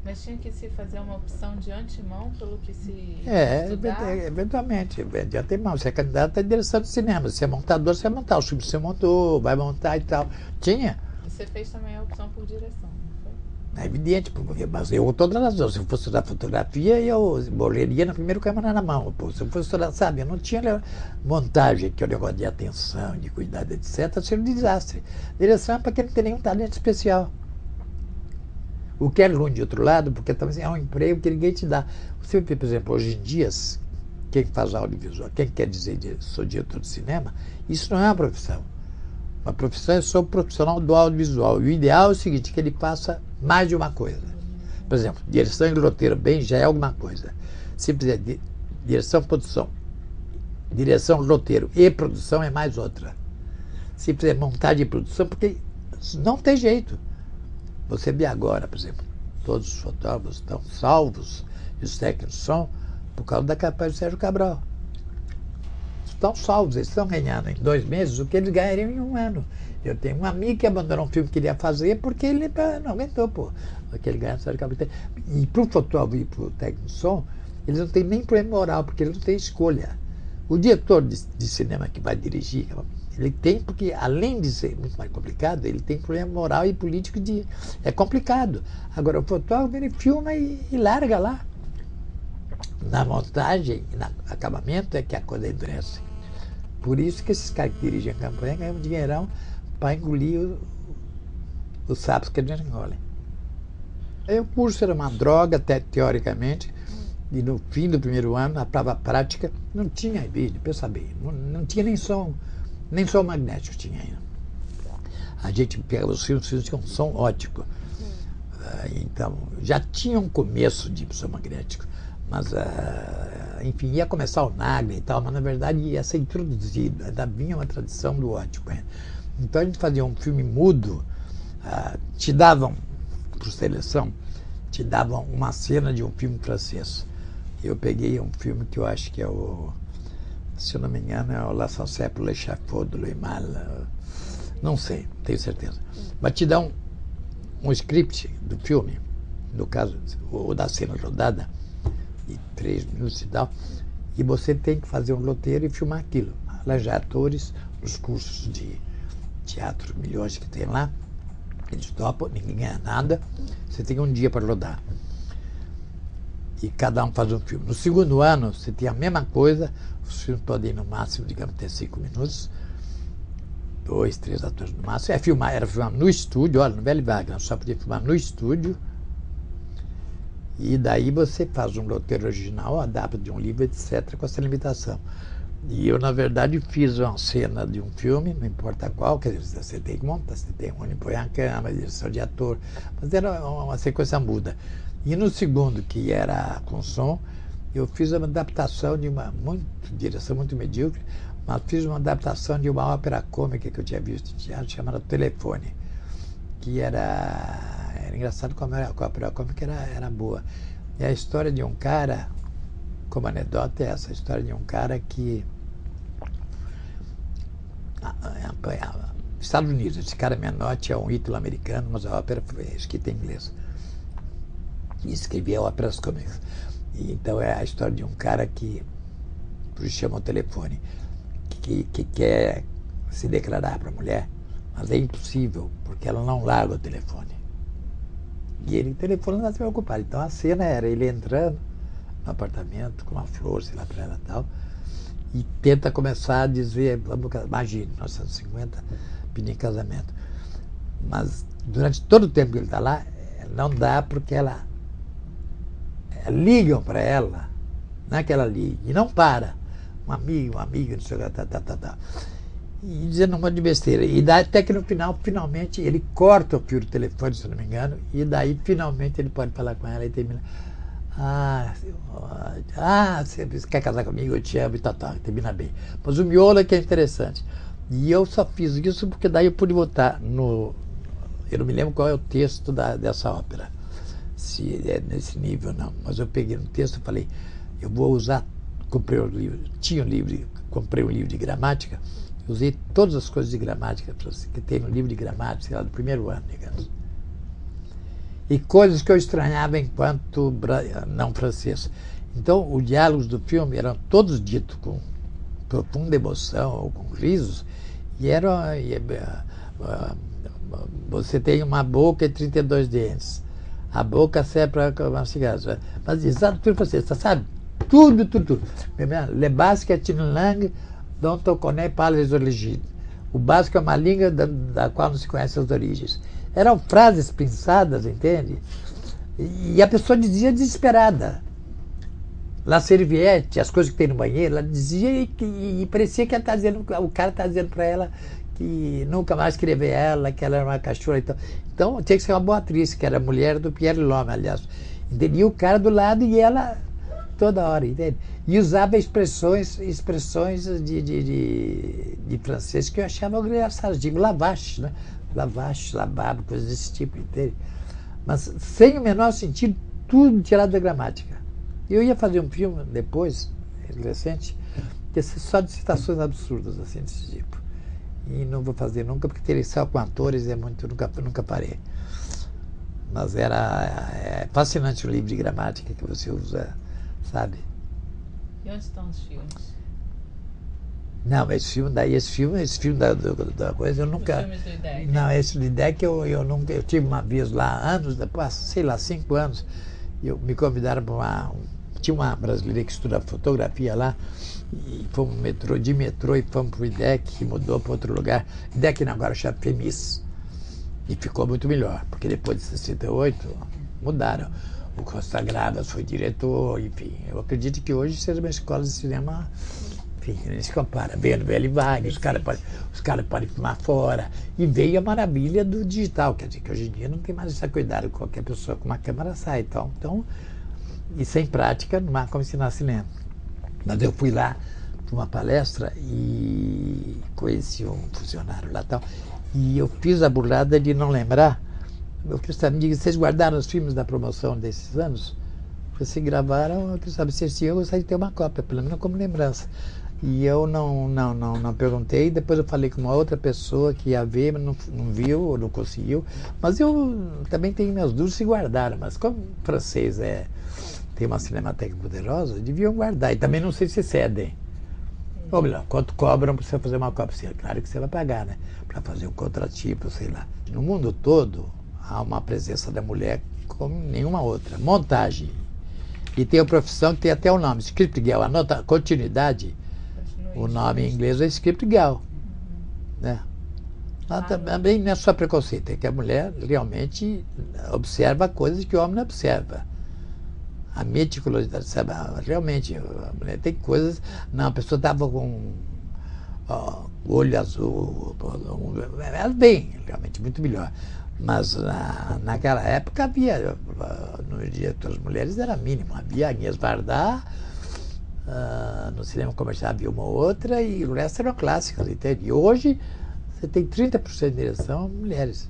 Mas tinha que se fazer uma opção de antemão pelo que se estudar? Eventualmente, de antemão. Você é candidato à direção de cinema. Se é montador, você vai montar. O filme que você montou, vai montar e tal. Tinha. E você fez também a opção por direção, não foi? É evidente, mas eu com toda razão. Se eu fosse estudar fotografia, eu morreria no primeiro câmera na mão. Pô. Se eu fosse estudar, sabe, eu não tinha montagem, que é o negócio de atenção, de cuidado, etc. Seria um desastre. Direção é para quem não tem nenhum talento especial. O que é ruim de outro lado, porque também é um emprego que ninguém te dá. Você vê, por exemplo, hoje em dia, quem faz audiovisual, quem quer dizer sou diretor de cinema, isso não é uma profissão. Uma profissão é só o profissional do audiovisual. E o ideal é o seguinte, que ele faça mais de uma coisa. Por exemplo, direção e roteiro bem já é alguma coisa. Se fizer direção, produção, direção, roteiro e produção é mais outra. Se fizer montagem e produção, porque não tem jeito. Você vê agora, por exemplo, todos os fotógrafos estão salvos, e os técnicos são, por causa da campanha do Sérgio Cabral. Estão salvos, eles estão ganhando em 2 meses o que eles ganhariam em 1 ano. Eu tenho um amigo que abandonou um filme que queria fazer porque ele não aguentou, pô. Aquele ganha Sérgio Cabral. E para o fotógrafo e para o técnico de som, eles não têm nem problema moral, porque eles não têm escolha. O diretor de cinema que vai dirigir, ele tem, porque além de ser muito mais complicado, ele tem problema moral e político de... É complicado. Agora, o fotógrafo, ele filma e larga lá. Na montagem e no acabamento é que a coisa endurece. Por isso que esses caras que dirigem a campanha ganham um dinheirão para engolir os sapos que eles engolem. Aí o curso era uma droga, até teoricamente, e no fim do primeiro ano, na prova prática, não tinha vídeo, pensa bem, não tinha nem som magnético tinha ainda. A gente pegava os filmes tinham um som ótico. Então, já tinha um começo de som magnético, mas, enfim, ia começar o Nagle e tal, mas na verdade ia ser introduzido, ainda vinha uma tradição do ótico. Então a gente fazia um filme mudo, te davam, por seleção, te davam uma cena de um filme francês. Eu peguei um filme que eu acho que é se eu não me engano, é o La Sancerre pour l'Échafaud de Louis Malle. Não sei, tenho certeza. Mas te dá um script do filme, no caso, ou da cena rodada, de 3 minutos e tal, e você tem que fazer um roteiro e filmar aquilo. Arranjar atores, nos cursos de teatro, milhões que tem lá, eles topam, ninguém ganha nada, você tem um dia para rodar. E cada um faz um filme. No segundo ano, você tem a mesma coisa, os filmes podem ir no máximo, digamos, até 5 minutos, 2, 3 atores no máximo. Era filmar no estúdio, olha, no Velho Wagner, só podia filmar no estúdio, e daí você faz um roteiro original, adapta de um livro, etc., com essa limitação. E eu, na verdade, fiz uma cena de um filme, não importa qual, quer dizer, você tem que montar, você tem onde põe a câmera, direção de ator, mas era uma sequência muda. E no segundo, que era com som, eu fiz uma adaptação de direção muito medíocre, mas fiz uma adaptação de uma ópera cômica que eu tinha visto em teatro, chamada Telefone, que era engraçado como a ópera cômica era boa. É a história de um cara, como anedota, é essa, a história de um cara que Estados Unidos, esse cara Menotti é um ítalo-americano, mas a ópera foi escrita em inglês. E escrevia óperas cômicas. E, então é a história de um cara que, por isso chama o telefone, que quer se declarar para a mulher, mas é impossível, porque ela não larga o telefone. E ele, o telefone não está preocupado. Então a cena era ele entrando no apartamento com uma flor, sei lá, para ela e tal, e tenta começar a dizer, imagine, 1950, pedir casamento. Mas durante todo o tempo que ele está lá, não dá, porque ligam para ela, não é que ela liga, e não para. Um amigo, não sei o que, e dizendo um monte de besteira. E daí, até que no final, finalmente, ele corta o fio do telefone, se eu não me engano, e daí, finalmente, ele pode falar com ela e termina. Você quer casar comigo? Eu te amo e tal, termina bem. Mas o miolo é que é interessante. E eu só fiz isso porque daí eu pude botar no... Eu não me lembro qual é o texto dessa ópera, se é nesse nível ou não, mas eu peguei no texto e falei, eu vou usar, comprei um livro, comprei um livro de gramática, usei todas as coisas de gramática que tem no livro de gramática, sei lá, do primeiro ano, digamos. e coisas que eu estranhava enquanto não francês. Então, os diálogos do filme eram todos ditos com profunda emoção ou com risos, e eram... você tem uma boca e 32 dentes. A boca serve para mastigar. Mas exato tudo francês, sabe? Tudo. Le basque est une langue dont on connaît pas les origines. O básico é uma língua da qual não se conhece as origens. Eram frases pensadas, entende? E a pessoa dizia desesperada. La serviette, as coisas que tem no banheiro, ela dizia e parecia que ela tá dizendo, o cara está dizendo para ela que nunca mais queria ver ela, que ela era uma cachorra. Então tinha que ser uma boa atriz, que era a mulher do Pierre Lhomme, aliás. Entende? E o cara do lado e ela toda hora, entende? E usava expressões de francês que eu achava engraçado. Digo lavache, né? Lavache, lavabo, coisas desse tipo, entende? Mas sem o menor sentido, tudo tirado da gramática. Eu ia fazer um filme depois, recente, que é só de citações absurdas, assim, desse tipo. E não vou fazer nunca, porque ter só com atores é muito... Nunca parei. Mas é fascinante o livro de gramática que você usa, sabe? E onde estão os filmes? Não, esse filme da coisa eu nunca... Os filmes do IDEC? Não, esse do IDEC eu nunca... Eu tive uma vez lá, anos depois, sei lá, 5 anos, me convidaram para tinha uma brasileira que estuda fotografia lá, e fomos de metrô e fomos para o IDEC, que mudou para outro lugar. IDEC não, agora chama FEMIS. E ficou muito melhor, porque depois de 68 mudaram. O Costa Gravas foi diretor, enfim. Eu acredito que hoje seja uma escola de cinema, enfim, nem se compara. Veio no Velho Wagner, os caras podem filmar fora. E veio a maravilha do digital, quer dizer, que hoje em dia não tem mais esse cuidado, qualquer pessoa com uma câmera sai. Então, e sem prática, não há como ensinar cinema. Mas eu fui lá para uma palestra e conheci um funcionário lá e tal. E eu fiz a burlada de não lembrar. Eu queria saber, me diga, vocês guardaram os filmes da promoção desses anos? Vocês gravaram, eu queria saber se eles tinham, eu gostaria de ter uma cópia, pelo menos como lembrança. E eu não perguntei, depois eu falei com uma outra pessoa que ia ver, mas não viu, ou não conseguiu. Mas eu também tenho minhas dúvidas se guardaram, mas como o francês tem uma cinemateca poderosa, deviam guardar. E também não sei se cedem. Ou melhor, quanto cobram para você fazer uma cópia? Claro que você vai pagar, né? Para fazer um contratipo, sei lá. No mundo todo, há uma presença da mulher como nenhuma outra. Montagem. E tem a profissão que tem até o nome, script girl. Anota, continuidade. O nome em inglês é script girl. Né? Lá também não é só preconceito, é que a mulher realmente observa coisas que o homem não observa. A meticulosidade, sabe? Realmente, a mulher tem coisas... Não, a pessoa estava com olho azul, bem, realmente muito melhor. Mas naquela época havia, no dia das mulheres era mínimo, havia Agnès Varda, no cinema comercial havia uma ou outra, e o resto eram clássicos, entende? E hoje você tem 30% de direção mulheres.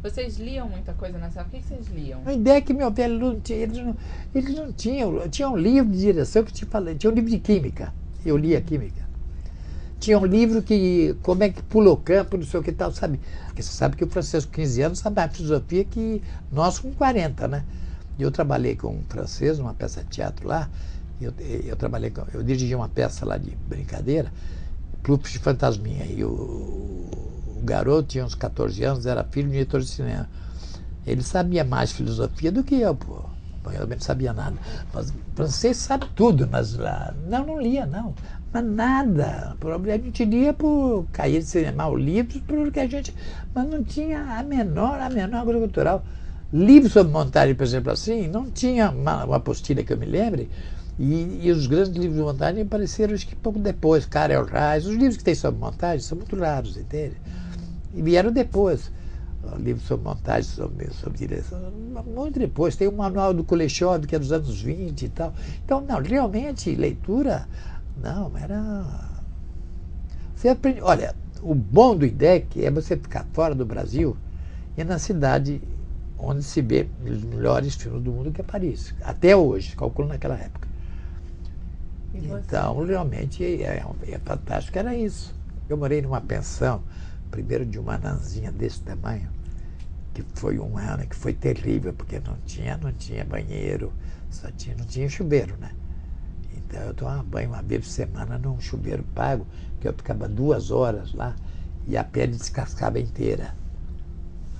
Vocês liam muita coisa nessa época? O que vocês liam? A ideia é que meu velho não tinha, eles não tinham. Tinha um livro de direção que tinha um livro de química. Eu lia química. Tinha um livro que, como é que pula o campo, não sei o que tal, sabe? Porque você sabe que o francês com 15 anos sabe mais filosofia que nós com 40, né? E eu trabalhei com um francês, numa peça de teatro lá. Eu dirigi uma peça lá de brincadeira, Clube de Fantasminha. E o garoto tinha uns 14 anos, era filho de diretor de cinema. Ele sabia mais filosofia do que eu, pô. Eu também não sabia nada. Mas o francês sabe tudo, mas lá... Não lia, não. Mas nada. A gente lia por cair de cinema, livros, porque a gente... Mas não tinha a menor coisa cultural. Livros sobre montagem, por exemplo, assim, não tinha uma apostila que eu me lembre. E os grandes livros de montagem apareceram, acho que pouco depois. Karel Reis, os livros que tem sobre montagem são muito raros, entende? E vieram depois. Livros sobre montagem, sobre direção, muito depois. Tem o manual do Kuleshov, que é dos anos 20 e tal. Então, não, realmente, leitura, não, era... Você aprende... Olha, o bom do IDEC é você ficar fora do Brasil e na cidade onde se vê os melhores filmes do mundo, que é Paris. Até hoje, calculo naquela época. Então, realmente, é fantástico, era isso. Eu morei numa pensão, primeiro de uma nanzinha desse tamanho, que foi um ano que foi terrível, porque não tinha banheiro, não tinha chuveiro, né? Então eu tomava banho uma vez por semana num chuveiro pago, que eu ficava 2 horas lá e a pele descascava inteira.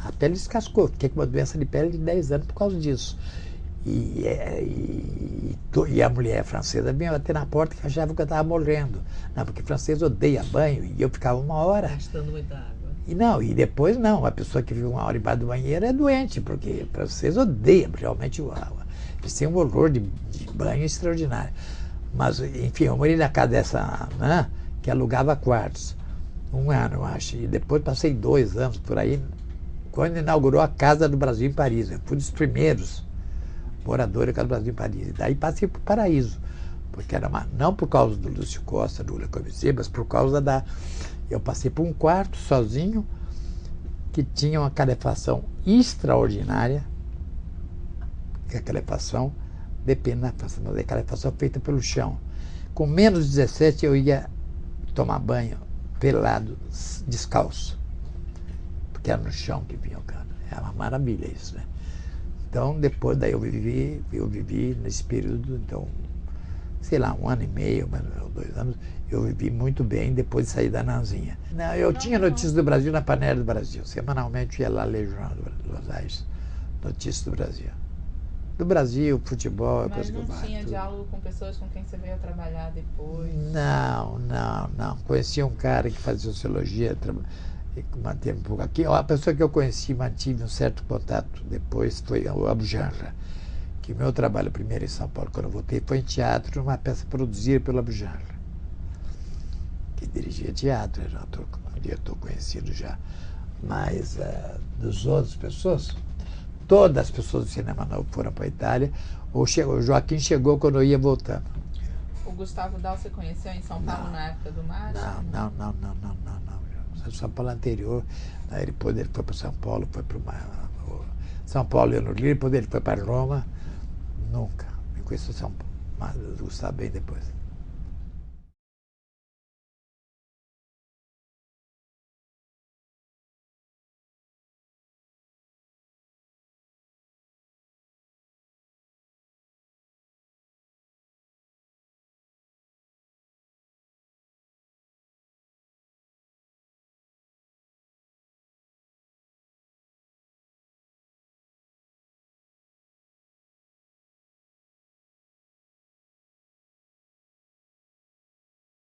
A pele descascou, fiquei com uma doença de pele de 10 anos por causa disso. E a mulher francesa vinha bater na porta que achava que eu estava morrendo. Não, porque francês odeia banho e eu ficava 1 hora. Gastando muita água. E depois não, a pessoa que vive 1 hora embaixo do banheiro é doente, porque francês odeia realmente o água. Eles têm um horror de banho extraordinário. Mas, enfim, eu morei na casa dessa, né, que alugava quartos. 1 ano, eu acho. E depois passei 2 anos por aí, quando inaugurou a Casa do Brasil em Paris. Eu fui dos primeiros moradores da Casa do Brasil em Paris. E daí passei para o Paraíso. Porque era não por causa do Lúcio Costa, do Le Corbusier, mas por causa da... Eu passei por um quarto sozinho, que tinha uma calefação extraordinária, que a calefação depende da França, mas a calefação feita pelo chão. Com menos de 17 eu ia tomar banho pelado, descalço, porque era no chão que vinha o cano. É uma maravilha isso, né? Então, depois daí eu vivi nesse período, então, sei lá, 1 ano e meio, ou 2 anos, eu vivi muito bem depois de sair da Nanzinha. Eu tinha Notícias do Brasil na Panela do Brasil. Semanalmente ia lá ler o Jornal de Los Angeles, Notícias do Brasil. Do Brasil, futebol, é coisa que eu Mas não tinha diálogo com pessoas com quem você veio trabalhar depois? Não. Conheci um cara que fazia sociologia, manteve um pouco aqui. A pessoa que eu conheci, mantive um certo contato depois, foi o Abu Janra, que o meu trabalho primeiro em São Paulo, quando eu voltei, foi em teatro, numa peça produzida pelo Abu Janra, que dirigia teatro, era um diretor conhecido já. Mas das outras pessoas, todas as pessoas do cinema novo foram para a Itália. O Joaquim chegou quando eu ia voltando. O Gustavo Dal você conheceu em São Paulo na época do Marcha? Não. São Paulo anterior. Aí depois ele foi para São Paulo, foi para São Paulo e no Rio, depois ele foi para Roma. Nunca. Me conheci São Paulo, mas o Gustavo bem depois.